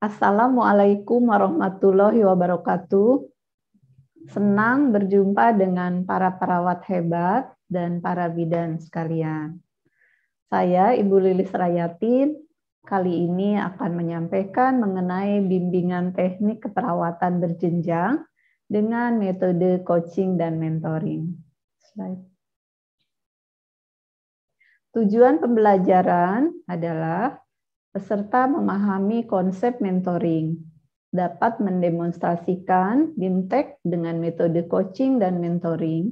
Assalamualaikum warahmatullahi wabarakatuh. Senang berjumpa dengan para perawat hebat dan para bidan sekalian. Saya Ibu Lilis Rayatin, kali ini akan menyampaikan mengenai bimbingan teknik keperawatan berjenjang dengan metode coaching dan mentoring. Slide. Tujuan pembelajaran adalah peserta memahami konsep mentoring, dapat mendemonstrasikan BIMTEK dengan metode coaching dan mentoring,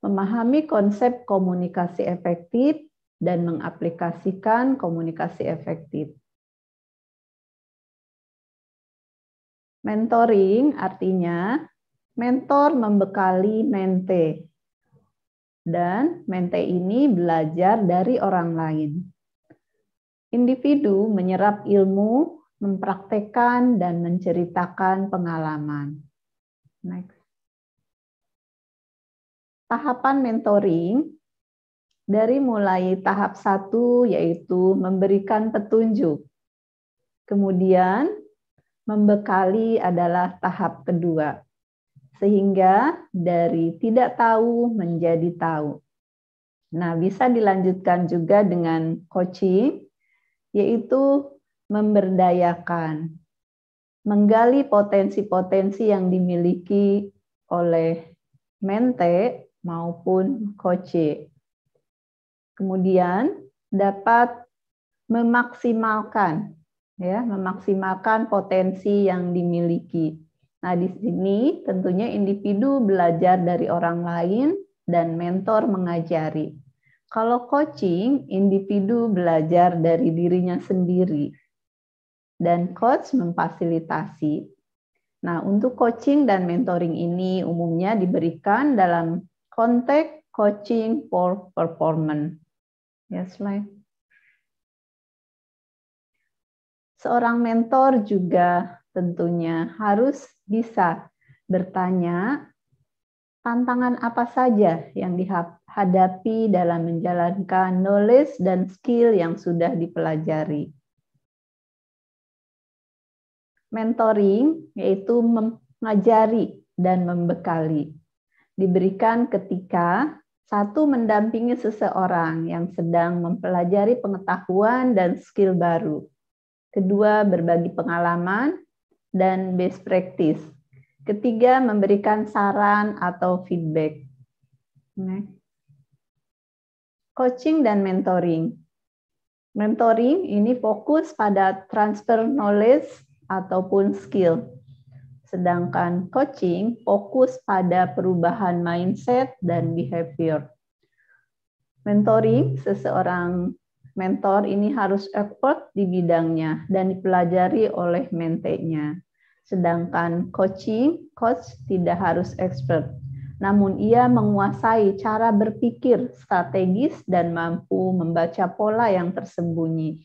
memahami konsep komunikasi efektif, dan mengaplikasikan komunikasi efektif. Mentoring artinya mentor membekali mente, dan mente ini belajar dari orang lain. Individu menyerap ilmu, mempraktekkan, dan menceritakan pengalaman. Next. Tahapan mentoring, dari mulai tahap 1 yaitu memberikan petunjuk. Kemudian, membekali adalah tahap kedua. Sehingga dari tidak tahu menjadi tahu. Nah, bisa dilanjutkan juga dengan coaching, yaitu memberdayakan, menggali potensi-potensi yang dimiliki oleh mente maupun coach. Kemudian dapat memaksimalkan potensi yang dimiliki. Nah, di sini tentunya individu belajar dari orang lain dan mentor mengajari. Kalau coaching, individu belajar dari dirinya sendiri dan coach memfasilitasi. Nah, untuk coaching dan mentoring ini umumnya diberikan dalam konteks coaching for performance. Ya, slide. Seorang mentor juga tentunya harus bisa bertanya tantangan apa saja yang dihadapi dalam menjalankan knowledge dan skill yang sudah dipelajari. Mentoring yaitu mengajari dan membekali. Diberikan ketika satu mendampingi seseorang yang sedang mempelajari pengetahuan dan skill baru. Kedua, berbagi pengalaman dan best practice. Ketiga, memberikan saran atau feedback. Coaching dan mentoring. Mentoring ini fokus pada transfer knowledge ataupun skill. Sedangkan coaching fokus pada perubahan mindset dan behavior. Mentoring, seseorang mentor ini harus expert di bidangnya dan dipelajari oleh mentenya. Sedangkan coaching, coach tidak harus expert, namun ia menguasai cara berpikir strategis dan mampu membaca pola yang tersembunyi.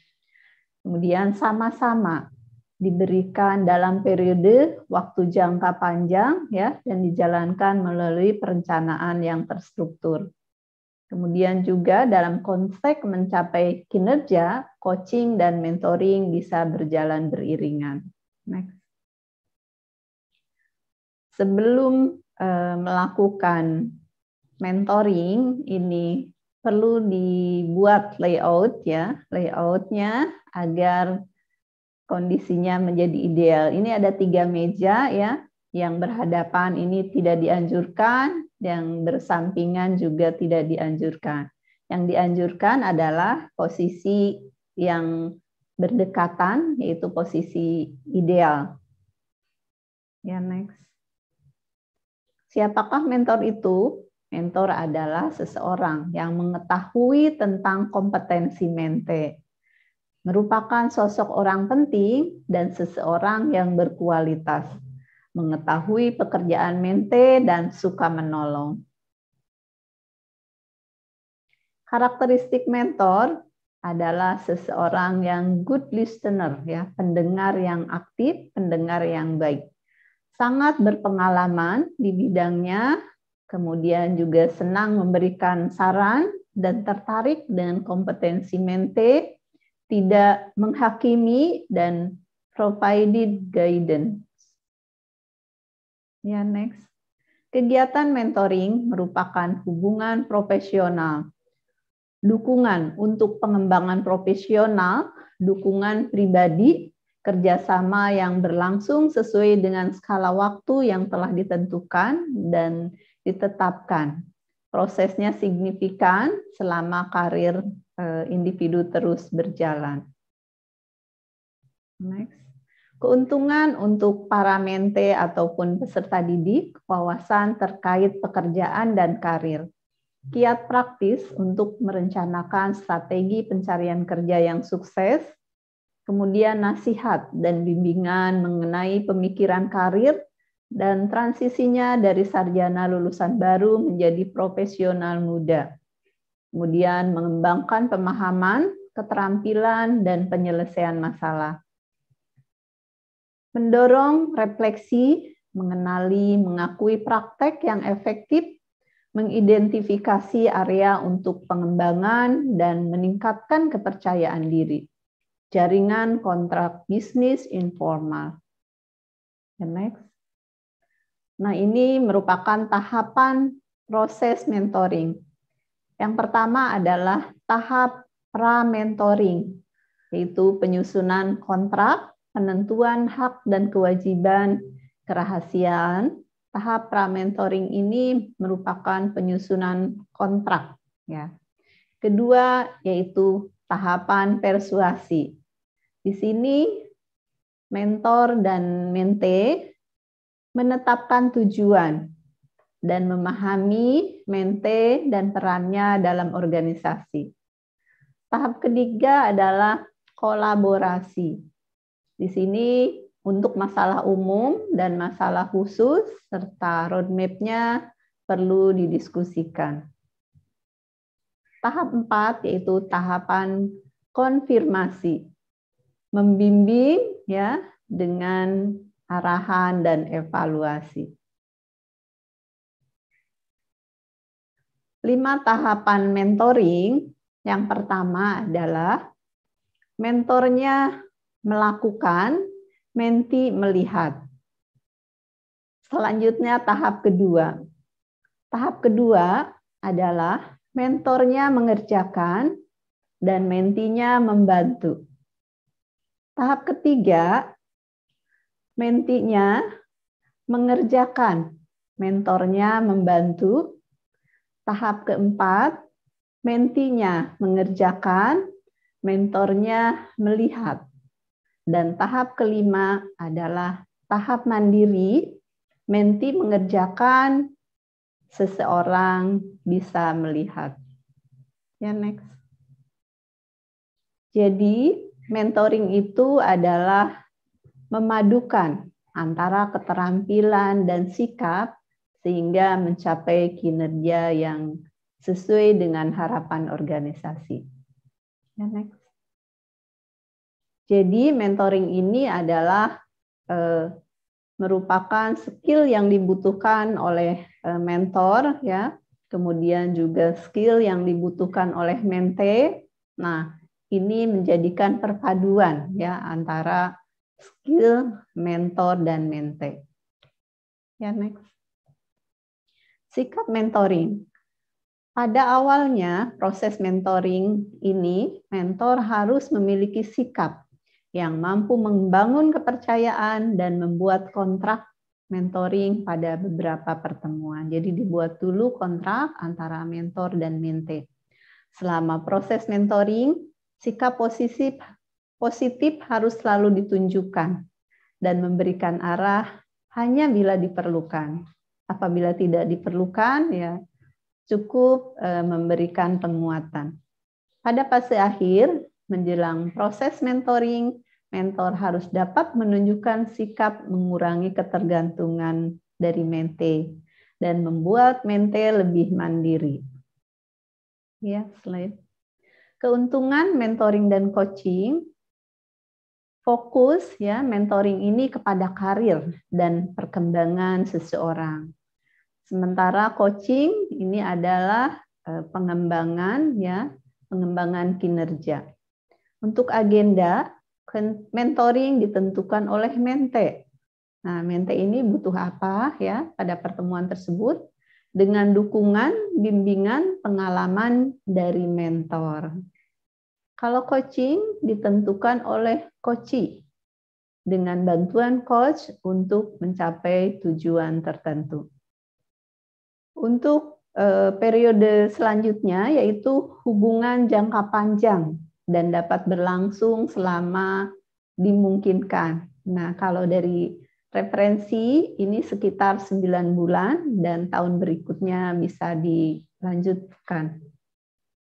Kemudian sama-sama diberikan dalam periode waktu jangka panjang ya, dan dijalankan melalui perencanaan yang terstruktur. Kemudian juga dalam konteks mencapai kinerja, coaching dan mentoring bisa berjalan beriringan. Next. Sebelum melakukan mentoring, ini perlu dibuat layout ya, layoutnya agar kondisinya menjadi ideal. Ini ada 3 meja ya, yang berhadapan ini tidak dianjurkan, yang bersampingan juga tidak dianjurkan. Yang dianjurkan adalah posisi yang berdekatan, yaitu posisi ideal. Ya, next. Siapakah mentor itu? Mentor adalah seseorang yang mengetahui tentang kompetensi mente, merupakan sosok orang penting dan seseorang yang berkualitas, mengetahui pekerjaan mente dan suka menolong. Karakteristik mentor adalah seseorang yang good listener, ya, pendengar yang aktif, pendengar yang baik. Sangat berpengalaman di bidangnya, kemudian juga senang memberikan saran dan tertarik dengan kompetensi mente, tidak menghakimi dan provided guidance. Ya, next. Kegiatan mentoring merupakan hubungan profesional, dukungan untuk pengembangan profesional, dukungan pribadi, kerjasama yang berlangsung sesuai dengan skala waktu yang telah ditentukan dan ditetapkan. Prosesnya signifikan selama karir individu terus berjalan. Next. Keuntungan untuk para mente ataupun peserta didik, wawasan terkait pekerjaan dan karir. Kiat praktis untuk merencanakan strategi pencarian kerja yang sukses, kemudian nasihat dan bimbingan mengenai pemikiran karir, dan transisinya dari sarjana lulusan baru menjadi profesional muda. Kemudian mengembangkan pemahaman, keterampilan, dan penyelesaian masalah. Mendorong refleksi, mengenali, mengakui praktek yang efektif, mengidentifikasi area untuk pengembangan, dan meningkatkan kepercayaan diri. Jaringan kontrak bisnis informal. The next. Nah, ini merupakan tahapan proses mentoring. Yang pertama adalah tahap pra-mentoring, yaitu penyusunan kontrak, penentuan hak dan kewajiban kerahasiaan. Tahap pra-mentoring ini merupakan penyusunan kontrak. Ya. Kedua, yaitu tahapan persuasi. Di sini, mentor dan mente menetapkan tujuan dan memahami mente dan perannya dalam organisasi. Tahap ketiga adalah kolaborasi. Di sini untuk masalah umum dan masalah khusus serta roadmap-nya perlu didiskusikan. Tahap 4 yaitu tahapan konfirmasi. Membimbing ya dengan arahan dan evaluasi. 5 tahapan mentoring. Yang pertama adalah mentornya melakukan, menti melihat. Selanjutnya tahap kedua. Tahap kedua adalah mentornya mengerjakan dan mentinya membantu. Tahap ketiga, mentinya mengerjakan, mentornya membantu. Tahap keempat, mentinya mengerjakan, mentornya melihat. Dan tahap kelima adalah tahap mandiri, menti mengerjakan, seseorang bisa melihat. Ya, next. Jadi, mentoring itu adalah memadukan antara keterampilan dan sikap sehingga mencapai kinerja yang sesuai dengan harapan organisasi. Ya, next. Jadi mentoring ini adalah merupakan skill yang dibutuhkan oleh mentor, ya. Kemudian juga skill yang dibutuhkan oleh mente. Nah, ini menjadikan perpaduan ya antara skill mentor dan mente. Ya, next. Sikap mentoring. Pada awalnya proses mentoring ini, mentor harus memiliki sikap yang mampu membangun kepercayaan dan membuat kontrak mentoring pada beberapa pertemuan. Jadi dibuat dulu kontrak antara mentor dan mente. Selama proses mentoring, sikap positif harus selalu ditunjukkan dan memberikan arah hanya bila diperlukan. Apabila tidak diperlukan, ya cukup memberikan penguatan. Pada fase akhir, menjelang proses mentoring, mentor harus dapat menunjukkan sikap mengurangi ketergantungan dari mente dan membuat mente lebih mandiri. Ya, slide. Keuntungan mentoring dan coaching. Fokus ya mentoring ini kepada karir dan perkembangan seseorang. Sementara coaching ini adalah pengembangan ya, pengembangan kinerja. Untuk agenda, Mentoring ditentukan oleh mente. Nah, mente ini butuh apa ya pada pertemuan tersebut dengan dukungan, bimbingan, pengalaman dari mentor. Kalau coaching ditentukan oleh coachee dengan bantuan coach untuk mencapai tujuan tertentu. Untuk periode selanjutnya yaitu hubungan jangka panjang dan dapat berlangsung selama dimungkinkan. Nah, kalau dari referensi ini sekitar 9 bulan dan tahun berikutnya bisa dilanjutkan.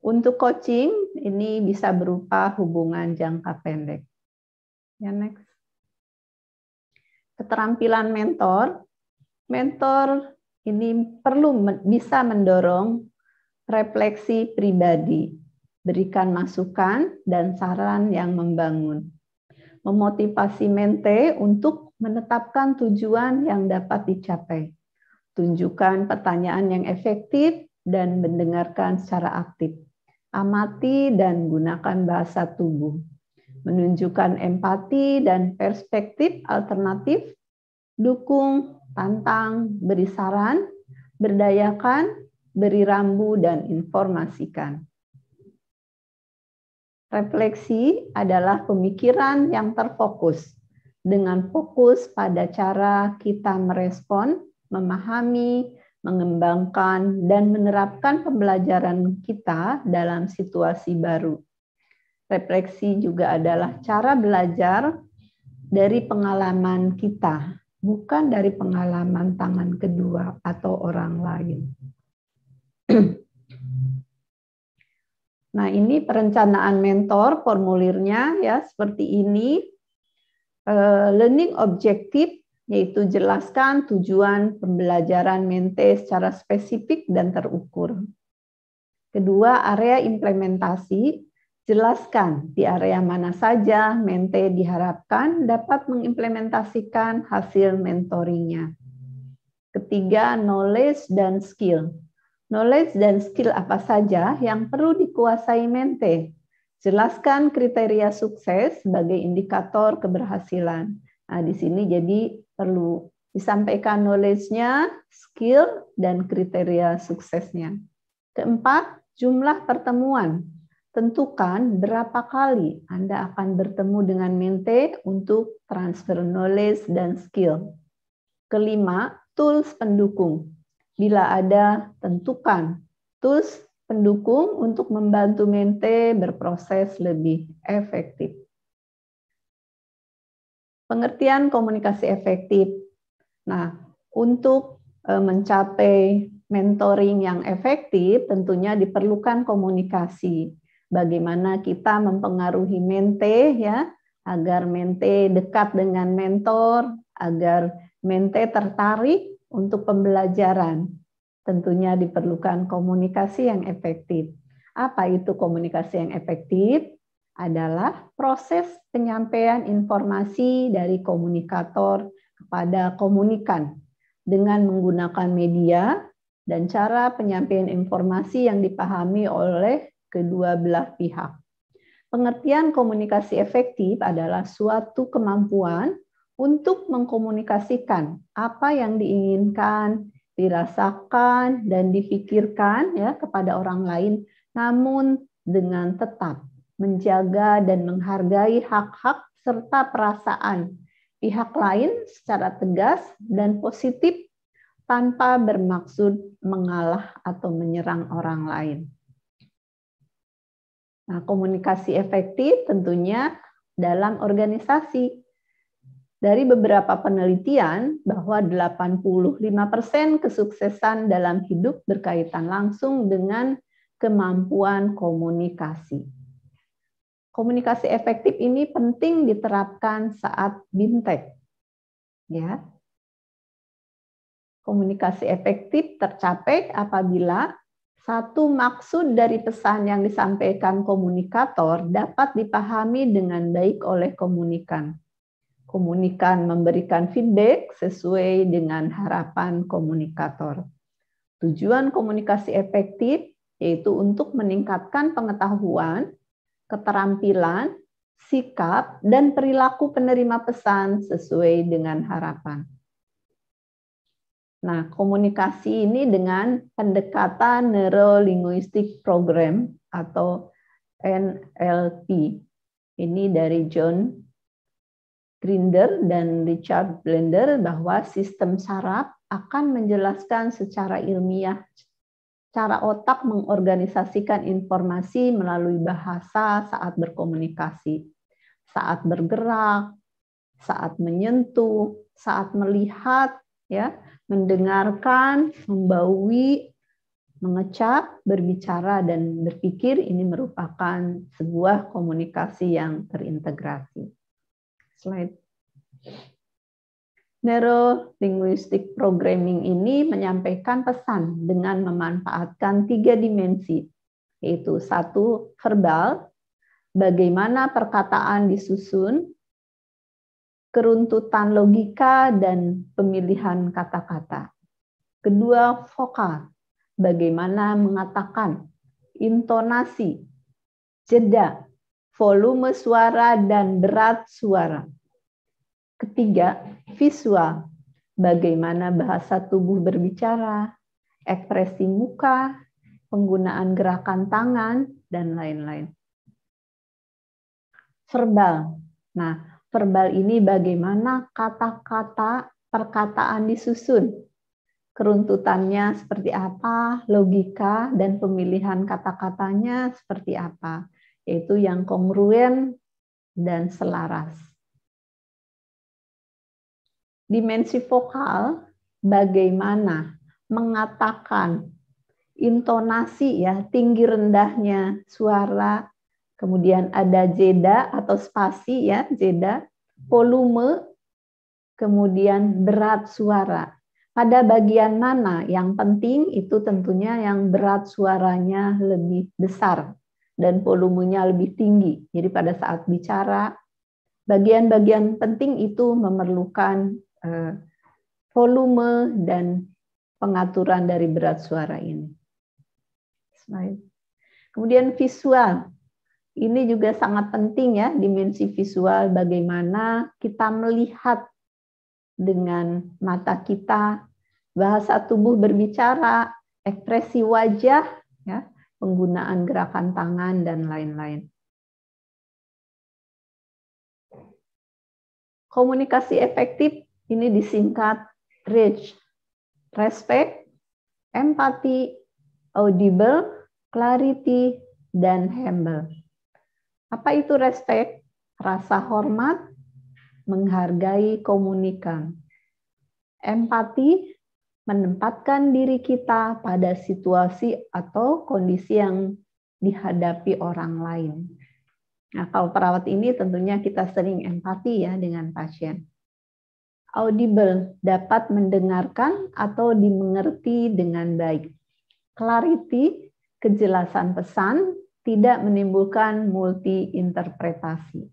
Untuk coaching ini bisa berupa hubungan jangka pendek. Ya, next. Keterampilan mentor. Mentor ini perlu bisa mendorong refleksi pribadi, berikan masukan dan saran yang membangun, memotivasi mente untuk menetapkan tujuan yang dapat dicapai, tunjukkan pertanyaan yang efektif dan mendengarkan secara aktif, amati dan gunakan bahasa tubuh, menunjukkan empati dan perspektif alternatif, dukung, tantang, beri saran, berdayakan, beri rambu, dan informasikan. Refleksi adalah pemikiran yang terfokus, dengan fokus pada cara kita merespon, memahami, mengembangkan, dan menerapkan pembelajaran kita dalam situasi baru. Refleksi juga adalah cara belajar dari pengalaman kita, bukan dari pengalaman tangan kedua atau orang lain. Nah, ini perencanaan mentor, formulirnya ya seperti ini. Learning objective, yaitu jelaskan tujuan pembelajaran mente secara spesifik dan terukur. Kedua, area implementasi, jelaskan di area mana saja mente diharapkan dapat mengimplementasikan hasil mentoringnya. Ketiga, knowledge dan skill. Knowledge dan skill apa saja yang perlu dikuasai mente. Jelaskan kriteria sukses sebagai indikator keberhasilan. Nah, di sini jadi perlu disampaikan knowledge-nya, skill, dan kriteria suksesnya. Keempat, jumlah pertemuan. Tentukan berapa kali Anda akan bertemu dengan mente untuk transfer knowledge dan skill. Kelima, tools pendukung. Bila ada, tentukan tools pendukung untuk membantu mente berproses lebih efektif. Pengertian komunikasi efektif. Nah, untuk mencapai mentoring yang efektif, tentunya diperlukan komunikasi. Bagaimana kita mempengaruhi mente ya, agar mente dekat dengan mentor, agar mente tertarik untuk pembelajaran. Tentunya diperlukan komunikasi yang efektif. Apa itu komunikasi yang efektif? Adalah proses penyampaian informasi dari komunikator kepada komunikan dengan menggunakan media dan cara penyampaian informasi yang dipahami oleh kedua belah pihak. Pengertian komunikasi efektif adalah suatu kemampuan untuk mengkomunikasikan apa yang diinginkan, dirasakan, dan dipikirkan ya kepada orang lain, namun dengan tetap menjaga dan menghargai hak-hak serta perasaan pihak lain secara tegas dan positif tanpa bermaksud mengalah atau menyerang orang lain. Nah, komunikasi efektif tentunya dalam organisasi. Dari beberapa penelitian bahwa 85% kesuksesan dalam hidup berkaitan langsung dengan kemampuan komunikasi. Komunikasi efektif ini penting diterapkan saat BIMTEK. Ya. Komunikasi efektif tercapai apabila satu maksud dari pesan yang disampaikan komunikator dapat dipahami dengan baik oleh komunikan. Komunikan memberikan feedback sesuai dengan harapan komunikator. Tujuan komunikasi efektif yaitu untuk meningkatkan pengetahuan, keterampilan, sikap, dan perilaku penerima pesan sesuai dengan harapan. Nah, komunikasi ini dengan pendekatan Neuro-Linguistic Program atau NLP. Ini dari John Grinder dan Richard Blender bahwa sistem saraf akan menjelaskan secara ilmiah cara otak mengorganisasikan informasi melalui bahasa saat berkomunikasi, saat bergerak, saat menyentuh, saat melihat, ya, mendengarkan, membaui, mengecap, berbicara, dan berpikir. Ini merupakan sebuah komunikasi yang terintegrasi. Slide. Neuro-linguistic programming ini menyampaikan pesan dengan memanfaatkan 3 dimensi, yaitu 1, verbal, bagaimana perkataan disusun, keruntutan logika dan pemilihan kata-kata. 2, vokal, bagaimana mengatakan, intonasi, jeda, volume suara dan berat suara. 3, visual, bagaimana bahasa tubuh berbicara, ekspresi muka, penggunaan gerakan tangan, dan lain-lain. Verbal. Nah, verbal ini bagaimana kata-kata perkataan disusun, keruntutannya seperti apa, logika dan pemilihan kata-katanya seperti apa, yaitu yang kongruen dan selaras. Dimensi vokal, bagaimana mengatakan intonasi, ya, tinggi rendahnya suara, kemudian ada jeda atau spasi, ya, jeda, volume, kemudian berat suara. Pada bagian mana yang penting itu tentunya yang berat suaranya lebih besar dan volumenya lebih tinggi. Jadi pada saat bicara, bagian-bagian penting itu memerlukan volume dan pengaturan dari berat suara ini. Slide. Kemudian visual. Ini juga sangat penting, ya, dimensi visual, bagaimana kita melihat dengan mata kita, bahasa tubuh berbicara, ekspresi wajah, ya, penggunaan gerakan tangan, dan lain-lain. Komunikasi efektif ini disingkat RAGE, respect, empati, audible, clarity, dan humble. Apa itu respect? Rasa hormat, menghargai komunikan. Empati, menempatkan diri kita pada situasi atau kondisi yang dihadapi orang lain. Nah, kalau perawat ini tentunya kita sering empati, ya, dengan pasien. Audible, dapat mendengarkan atau dimengerti dengan baik. Clarity, kejelasan pesan, tidak menimbulkan multi-interpretasi.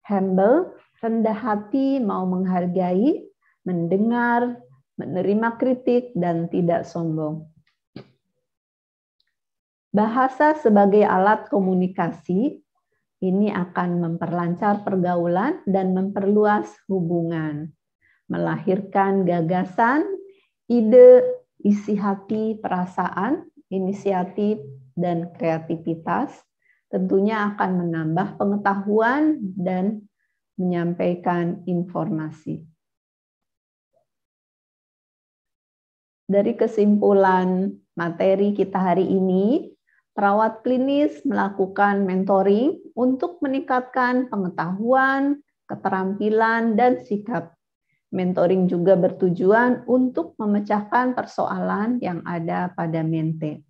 Humble, rendah hati, mau menghargai, mendengar, menerima kritik, dan tidak sombong. Bahasa sebagai alat komunikasi ini akan memperlancar pergaulan dan memperluas hubungan, melahirkan gagasan, ide, isi hati, perasaan, inisiatif, dan kreativitas, tentunya akan menambah pengetahuan dan menyampaikan informasi. Dari kesimpulan materi kita hari ini, perawat klinis melakukan mentoring untuk meningkatkan pengetahuan, keterampilan, dan sikap. Mentoring juga bertujuan untuk memecahkan persoalan yang ada pada mente.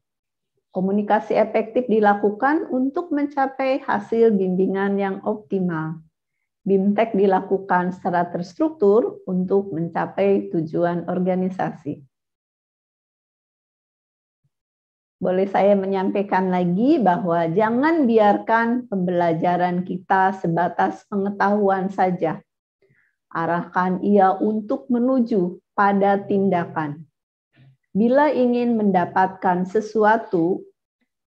Komunikasi efektif dilakukan untuk mencapai hasil bimbingan yang optimal. BIMTEK dilakukan secara terstruktur untuk mencapai tujuan organisasi. Boleh saya menyampaikan lagi bahwa jangan biarkan pembelajaran kita sebatas pengetahuan saja. Arahkan ia untuk menuju pada tindakan. Bila ingin mendapatkan sesuatu,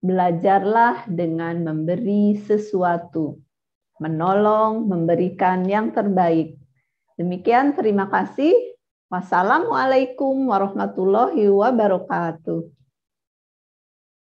belajarlah dengan memberi sesuatu. menolong, memberikan yang terbaik. Demikian, terima kasih. Wassalamualaikum warahmatullahi wabarakatuh.